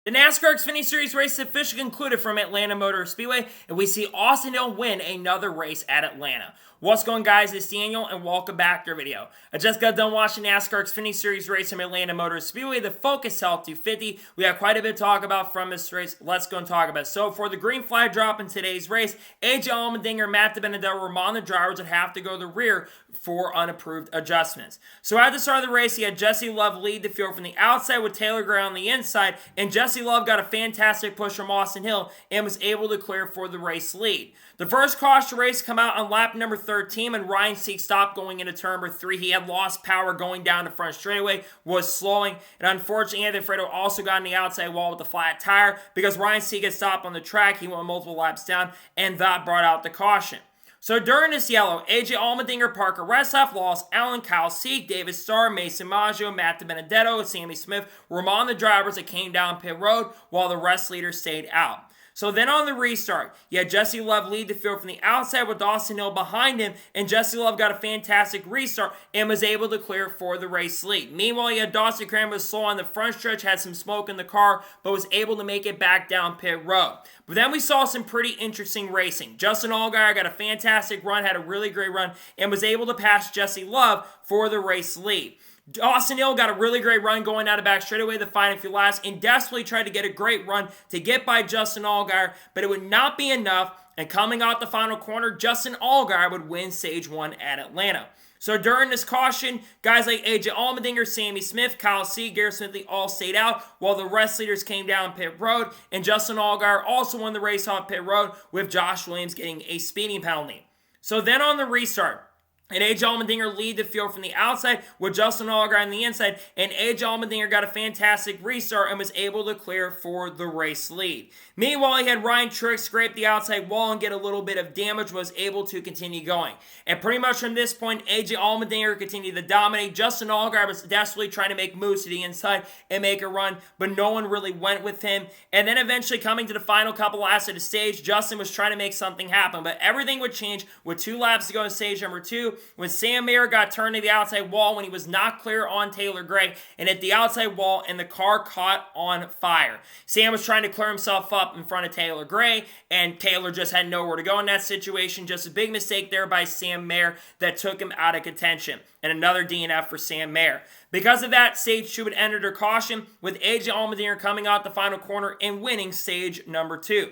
The NASCAR Xfinity Series race officially concluded from Atlanta Motor Speedway, and we see Austin Hill win another race at Atlanta. What's going, guys? It's Daniel, and welcome back to our video. I just got done watching NASCAR Xfinity Series race from Atlanta Motor Speedway, the Focus Health 250. We have quite a bit to talk about from this race. Let's go and talk about it. So, for the green flag drop in today's race, AJ Allmendinger and Matt DiBenedetto were among the drivers that have to go to the rear for unapproved adjustments. So, at the start of the race, he had Jesse Love lead the field from the outside with Taylor Gray on the inside, and Jesse Love got a fantastic push from Austin Hill and was able to clear for the race lead. The first caution race come out on lap number 13 and Ryan Sieg stopped going into turn number 3. He had lost power going down the front straightaway, was slowing, and unfortunately Anthony Fredo also got on the outside wall with a flat tire because Ryan Sieg had stopped on the track. He went multiple laps down, and that brought out the caution. So during this yellow, AJ Allmendinger, Parker Restoff, Loss Allen, Kyle Sieg, David Starr, Mason Maggio, Matt DiBenedetto, and Sammy Smith were among the drivers that came down pit road while the rest leaders stayed out. So then on the restart, you had Jesse Love lead the field from the outside with Austin Hill behind him, and Jesse Love got a fantastic restart and was able to clear for the race lead. Meanwhile, you had Dawson Cram was slow on the front stretch, had some smoke in the car, but was able to make it back down pit road. But then we saw some pretty interesting racing. Justin Allgaier got a fantastic run, had a really great run, and was able to pass Jesse Love for the race lead. Austin Hill got a really great run going out of back straightaway the final few laps and desperately tried to get a great run to get by Justin Allgaier, but it would not be enough, and coming out the final corner, Justin Allgaier would win Stage 1 at Atlanta. So during this caution, guys like AJ Allmendinger, Sammy Smith, Kyle Sieg, Garrett Smithley all stayed out while the rest leaders came down pit road, and Justin Allgaier also won the race off pit road with Josh Williams getting a speeding penalty. So then on the restart, and AJ Allmendinger lead the field from the outside with Justin Allgaier on the inside, and AJ Allmendinger got a fantastic restart and was able to clear for the race lead. Meanwhile, he had Ryan Truex scrape the outside wall and get a little bit of damage, was able to continue going. And pretty much from this point, AJ Allmendinger continued to dominate. Justin Allgaier was desperately trying to make moves to the inside and make a run, but no one really went with him. And then eventually coming to the final couple laps of the stage, Justin was trying to make something happen, but everything would change with 2 laps to go in stage number 2 when Sam Mayer got turned to the outside wall when he was not clear on Taylor Gray and hit the outside wall, and the car caught on fire. Sam was trying to clear himself up in front of Taylor Gray, and Taylor just had nowhere to go in that situation. Just a big mistake there by Sam Mayer that took him out of contention, and another DNF for Sam Mayer. Because of that, Stage 2 would enter their caution with AJ Allmendinger coming out the final corner and winning Stage number 2.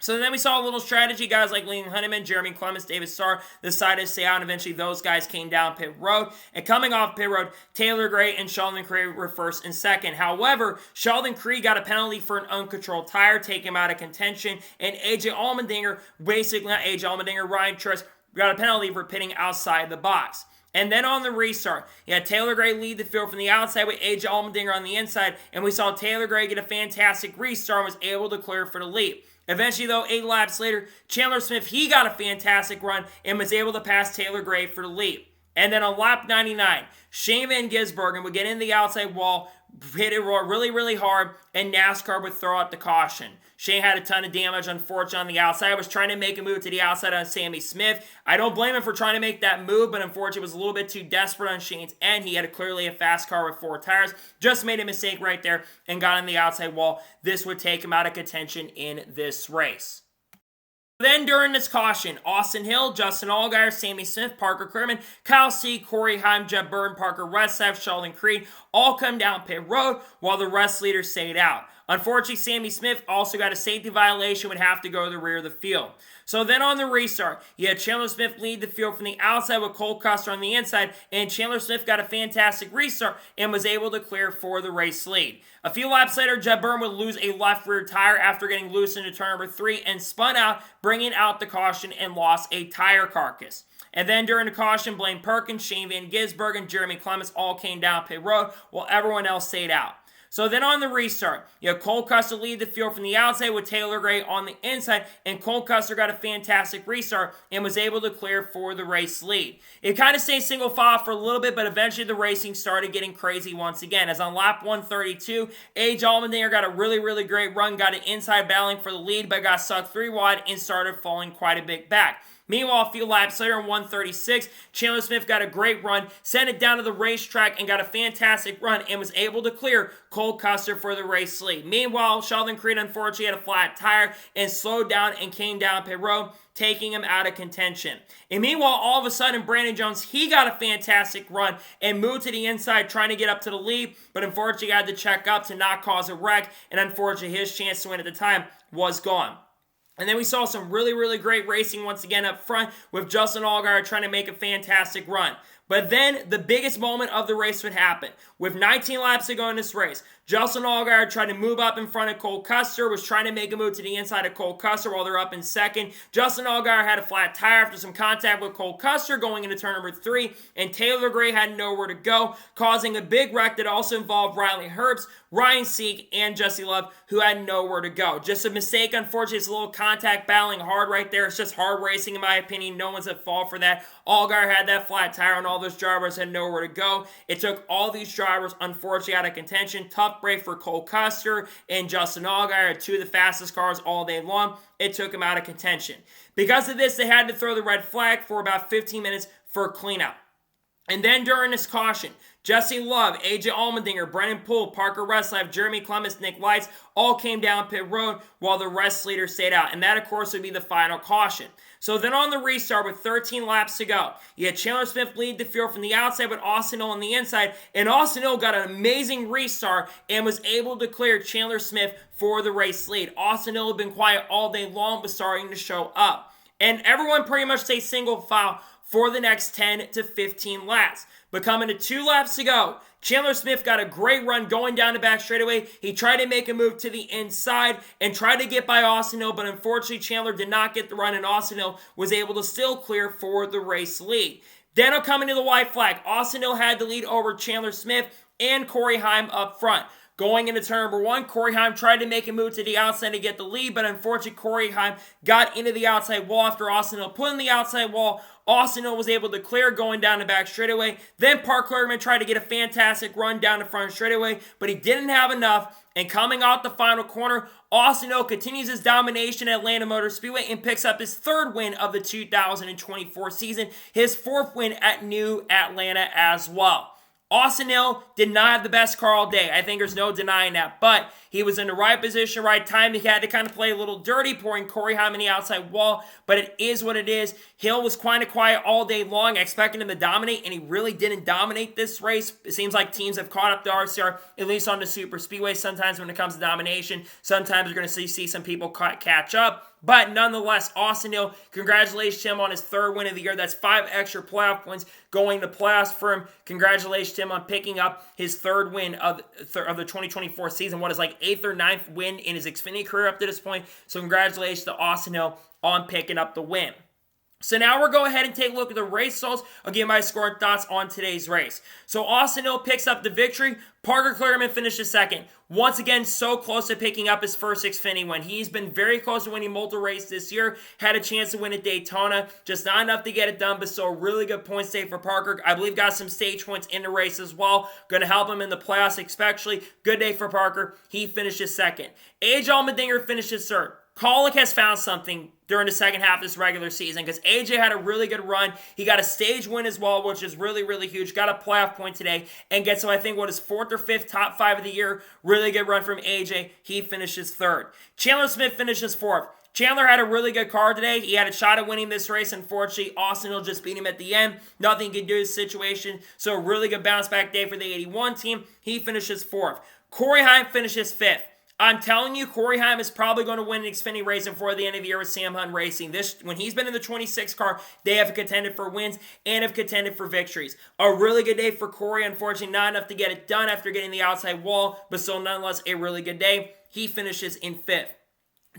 So then we saw a little strategy. Guys like Liam Honeyman, Jeremy Clements, David Starr decided to stay out, and eventually those guys came down pit road. And coming off pit road, Taylor Gray and Sheldon Creed were first and second. However, Sheldon Creed got a penalty for an uncontrolled tire, take him out of contention, and AJ Allmendinger, basically not AJ Allmendinger, Ryan Truex got a penalty for pitting outside the box. And then on the restart, you had Taylor Gray lead the field from the outside with AJ Allmendinger on the inside, and we saw Taylor Gray get a fantastic restart and was able to clear for the lead. Eventually, though, 8 laps later, Chandler Smith, he got a fantastic run and was able to pass Taylor Gray for the lead. And then on lap 99, Shane Van Gisbergen would get in the outside wall, hit it really, really hard, and NASCAR would throw out the caution. Shane had a ton of damage, unfortunately, on the outside. Was trying to make a move to the outside on Sammy Smith. I don't blame him for trying to make that move, but unfortunately, it was a little bit too desperate on Shane's end. He had clearly a fast car with 4 tires. Just made a mistake right there and got on the outside wall. This would take him out of contention in this race. Then during this caution, Austin Hill, Justin Allgaier, Sammy Smith, Parker Clearman, Kyle Sieg, Corey Heim, Jeb Burton, Parker Restoff, Sheldon Creed all come down pit road while the rest leaders stayed out. Unfortunately, Sammy Smith also got a safety violation, would have to go to the rear of the field. So then on the restart, you had Chandler Smith lead the field from the outside with Cole Custer on the inside, and Chandler Smith got a fantastic restart and was able to clear for the race lead. A few laps later, Jeb Burton would lose a left rear tire after getting loose into turn number 3 and spun out, bringing out the caution and lost a tire carcass. And then during the caution, Blaine Perkins, Shane Van Gisbergen, Jeremy Clements all came down pit road while everyone else stayed out. So then on the restart, you have Cole Custer lead the field from the outside with Taylor Gray on the inside, and Cole Custer got a fantastic restart and was able to clear for the race lead. It kind of stayed single file for a little bit, but eventually the racing started getting crazy once again, as on lap 132, AJ Allmendinger got a really, really great run, got an inside battling for the lead, but got sucked 3 wide and started falling quite a bit back. Meanwhile, a few laps later in 136, Chandler Smith got a great run, sent it down to the racetrack, and got a fantastic run, and was able to clear Cole Custer for the race lead. Meanwhile, Sheldon Creed unfortunately had a flat tire and slowed down and came down pit road, taking him out of contention. And meanwhile, all of a sudden, Brandon Jones, he got a fantastic run and moved to the inside trying to get up to the lead, but unfortunately had to check up to not cause a wreck, and unfortunately his chance to win at the time was gone. And then we saw some really, really great racing once again up front with Justin Allgaier trying to make a fantastic run. But then the biggest moment of the race would happen. With 19 laps to go in this race, Justin Allgaier tried to move up in front of Cole Custer, was trying to make a move to the inside of Cole Custer while they're up in second. Justin Allgaier had a flat tire after some contact with Cole Custer going into turn number 3, and Taylor Gray had nowhere to go, causing a big wreck that also involved Riley Herbst, Ryan Sieg, and Jesse Love, who had nowhere to go. Just a mistake, unfortunately. It's a little contact battling hard right there. It's just hard racing, in my opinion. No one's at fault for that. Allgaier had that flat tire, and all those drivers had nowhere to go. It took all these drivers, unfortunately, out of contention. Tough break for Cole Custer and Justin Allgaier, two of the fastest cars all day long. It took them out of contention. Because of this, they had to throw the red flag for about 15 minutes for cleanup. And then during this caution, Jesse Love, AJ Allmendinger, Brennan Poole, Parker Reslave, Jeremy Clements, Nick Lights all came down pit road while the rest leaders stayed out. And that, of course, would be the final caution. So then on the restart with 13 laps to go, you had Chandler Smith lead the field from the outside with Austin Hill on the inside. And Austin Hill got an amazing restart and was able to clear Chandler Smith for the race lead. Austin Hill had been quiet all day long but starting to show up. And everyone pretty much stayed single file for the next 10 to 15 laps. But coming to 2 laps to go, Chandler Smith got a great run going down the back straightaway. He tried to make a move to the inside and tried to get by Austin Hill, but unfortunately Chandler did not get the run, and Austin Hill was able to still clear for the race lead. Then coming to the white flag, Austin Hill had the lead over Chandler Smith and Corey Heim up front. Going into turn number 1, Corey Heim tried to make a move to the outside to get the lead, but unfortunately Corey Heim got into the outside wall after Austin Hill put in the outside wall. Austin Hill was able to clear going down the back straightaway. Then Park Clearman tried to get a fantastic run down the front straightaway, but he didn't have enough. And coming out the final corner, Austin Hill continues his domination at Atlanta Motor Speedway and picks up his 3rd win of the 2024 season, his 4th win at New Atlanta as well. Austin Hill did not have the best car all day. I think there's no denying that. But he was in the right position, right time. He had to kind of play a little dirty, pouring Corey Heim in the outside wall. But it is what it is. Hill was kind of quiet all day long, expecting him to dominate, and he really didn't dominate this race. It seems like teams have caught up to RCR, at least on the super speedway. Sometimes when it comes to domination, sometimes you're going to see some people catch up. But nonetheless, Austin Hill, congratulations to him on his 3rd win of the year. That's 5 extra playoff points going to playoffs for him. Congratulations to him on picking up his 3rd win of the 2024 season. What is like 8th or 9th win in his Xfinity career up to this point. So congratulations to Austin Hill on picking up the win. So now we'll go ahead and take a look at the race results. I'll give my score and thoughts on today's race. So Austin Hill picks up the victory. Parker Clearman finishes 2nd. Once again, so close to picking up his first Xfinity win. He's been very close to winning multiple races this year. Had a chance to win at Daytona. Just not enough to get it done, but still a really good points day for Parker. I believe got some stage points in the race as well. Going to help him in the playoffs especially. Good day for Parker. He finishes 2nd. AJ Allmendinger finishes 3rd. Kaulick has found something during the second half of this regular season because AJ had a really good run. He got a stage win as well, which is really, really huge. Got a playoff point today and gets, so I think, what is 4th or 5th top 5 of the year. Really good run from AJ. He finishes 3rd. Chandler Smith finishes 4th. Chandler had a really good car today. He had a shot at winning this race. Unfortunately, Austin Hill just beat him at the end. Nothing can do with the situation. So a really good bounce back day for the 81 team. He finishes 4th. Corey Heim finishes 5th. I'm telling you, Corey Heim is probably going to win an Xfinity race before the end of the year with Sam Hunt Racing. When he's been in the 26 car, they have contended for wins and have contended for victories. A really good day for Corey. Unfortunately, not enough to get it done after getting the outside wall, but still nonetheless a really good day. He finishes in 5th.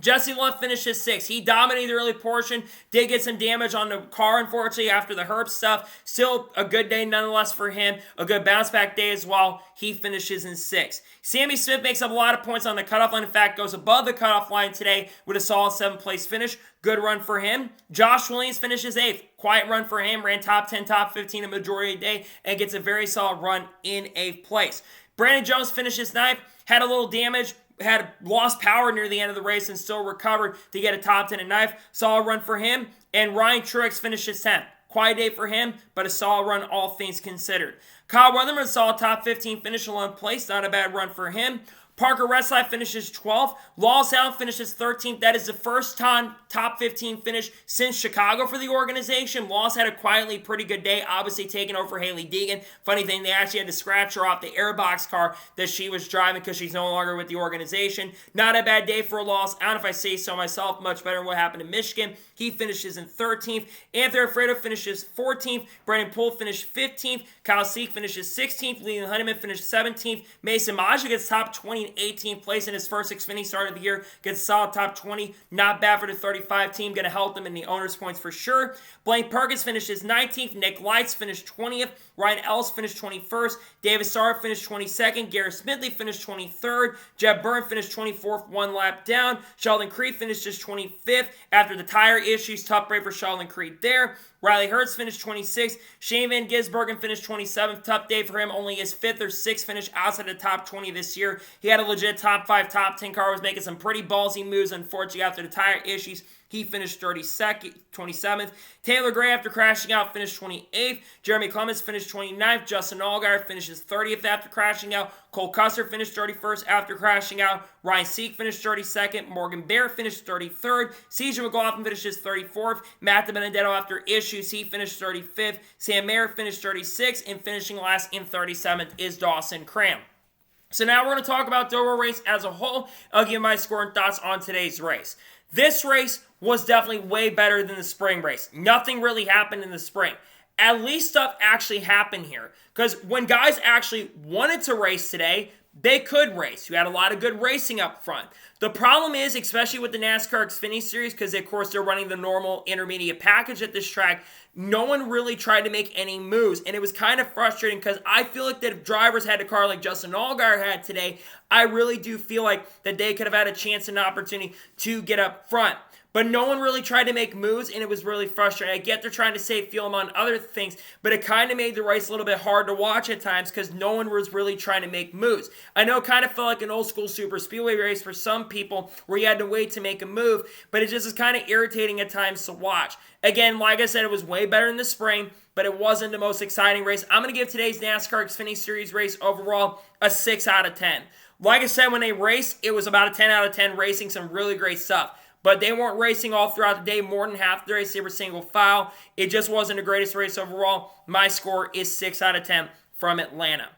Jesse Love finishes 6th. He dominated the early portion, did get some damage on the car, unfortunately, after the Herb stuff. Still a good day nonetheless for him. A good bounce-back day as well. He finishes in 6th. Sammy Smith makes up a lot of points on the cutoff line. In fact, goes above the cutoff line today with a solid 7th-place finish. Good run for him. Josh Williams finishes 8th. Quiet run for him. Ran top 10, top 15 a majority of the day and gets a very solid run in 8th place. Brandon Jones finishes 9th. Had a little damage. had lost power near the end of the race and still recovered to get a top 10 and knife. Solid run for him. And Ryan Truex finished his 10th. Quiet day for him, but a solid run all things considered. Kyle Weatherman saw a top 15 finish, 11th place. Not a bad run for him. Parker Reslide finishes 12th. Lawes Allen finishes 13th. That is the first time top 15 finish since Chicago for the organization. Lawes had a quietly pretty good day, obviously taking over Hailie Deegan. Funny thing, they actually had to scratch her off the airbox car that she was driving because she's no longer with the organization. Not a bad day for Lawes Allen, if I say so myself. Much better than what happened in Michigan. He finishes in 13th. Anthony Alfredo finishes 14th. Brendan Poole finished 15th. Kyle Seek finishes 16th. Leland Honeyman finished 17th. Mason Maggio gets top 20 in 18th place in his first Xfinity start of the year. Gets solid top 20. Not bad for the 35 team. Going to help them in the owner's points for sure. Blaine Perkins finishes 19th. Nick Lights finished 20th. Ryan Ellis finished 21st. David Starr finished 22nd. Garrett Smithley finished 23rd. Jeb Byrne finished 24th, one lap down. Sheldon Creed finished just 25th after the tire issues. Tough break for Sheldon Creed there. Riley Hurts finished 26th. Shane Van Gisbergen finished 27th. Tough day for him. Only his 5th or 6th finish outside the top 20 this year. He had a legit top 5, top 10 car. Was making some pretty ballsy moves. Unfortunately, after the tire issues, he finished 32nd, 27th. Taylor Gray, after crashing out, finished 28th. Jeremy Clements finished 29th. Justin Allgaier finishes 30th after crashing out. Cole Custer finished 31st after crashing out. Ryan Seek finished 32nd. Morgan Bear finished 33rd. CJ McLaughlin finishes 34th. Matt DiBenedetto, after issues, he finished 35th. Sam Mayer finished 36th. And finishing last in 37th is Dawson Cram. So now we're going to talk about the overall race as a whole. I'll give you my score and thoughts on today's race. This race was definitely way better than the spring race. Nothing really happened in the spring. At least stuff actually happened here. Because when guys actually wanted to race today, they could race. You had a lot of good racing up front. The problem is, especially with the NASCAR Xfinity Series, because of course they're running the normal intermediate package at this track, no one really tried to make any moves. And it was kind of frustrating because I feel like that if drivers had a car like Justin Allgaier had today, I really do feel like that they could have had a chance and an opportunity to get up front. But no one really tried to make moves, and it was really frustrating. I get they're trying to save fuel on other things, but it kind of made the race a little bit hard to watch at times because no one was really trying to make moves. I know it kind of felt like an old school super speedway race for some people where you had to wait to make a move, but it just is kind of irritating at times to watch. Again, like I said, it was way better in the spring, but it wasn't the most exciting race. I'm going to give today's NASCAR Xfinity Series race overall a 6 out of 10. Like I said, when they raced, it was about a 10 out of 10 racing, some really great stuff. But they weren't racing all throughout the day. More than half the race, they were single file. It just wasn't the greatest race overall. My score is 6 out of 10 from Atlanta.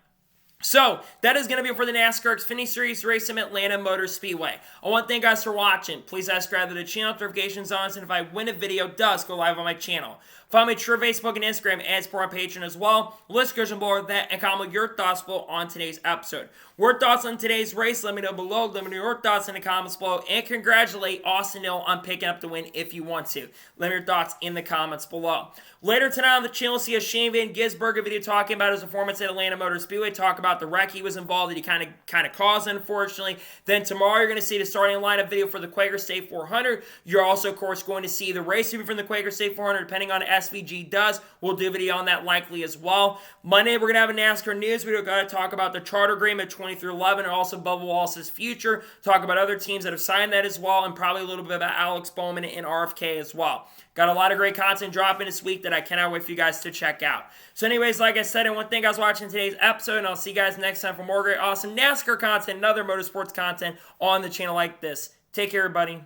So, that is going to be it for the NASCAR Xfinity Series race in Atlanta Motor Speedway. I want to thank you guys for watching. Please subscribe to the channel, notifications on, and if I win a video, it does go live on my channel. Follow me on Twitter, Facebook, and Instagram, and support on Patreon as well. Let's go below that and comment your thoughts below on today's episode. Your thoughts on today's race, let me know below. Let me know your thoughts in the comments below. And congratulate Austin Hill on picking up the win if you want to. Let me know your thoughts in the comments below. Later tonight on the channel, see a Shane Van Gisbergen video talking about his performance at Atlanta Motor Speedway. Talk about the wreck he was involved that he kind of caused, unfortunately. Then tomorrow, you're going to see the starting lineup video for the Quaker State 400. You're also, of course, going to see the race review from the Quaker State 400, depending on SVG does. We'll do a video on that likely as well. Monday, we're going to have a NASCAR news video. Going to talk about the charter agreement 20-11 and also Bubba Wallace's future. Talk about other teams that have signed that as well, and probably a little bit about Alex Bowman and RFK as well. Got a lot of great content dropping this week that I cannot wait for you guys to check out. So anyways, like I said, I want to thank you guys for watching today's episode, and I'll see you guys next time for more great, awesome NASCAR content and other motorsports content on the channel like this. Take care, everybody.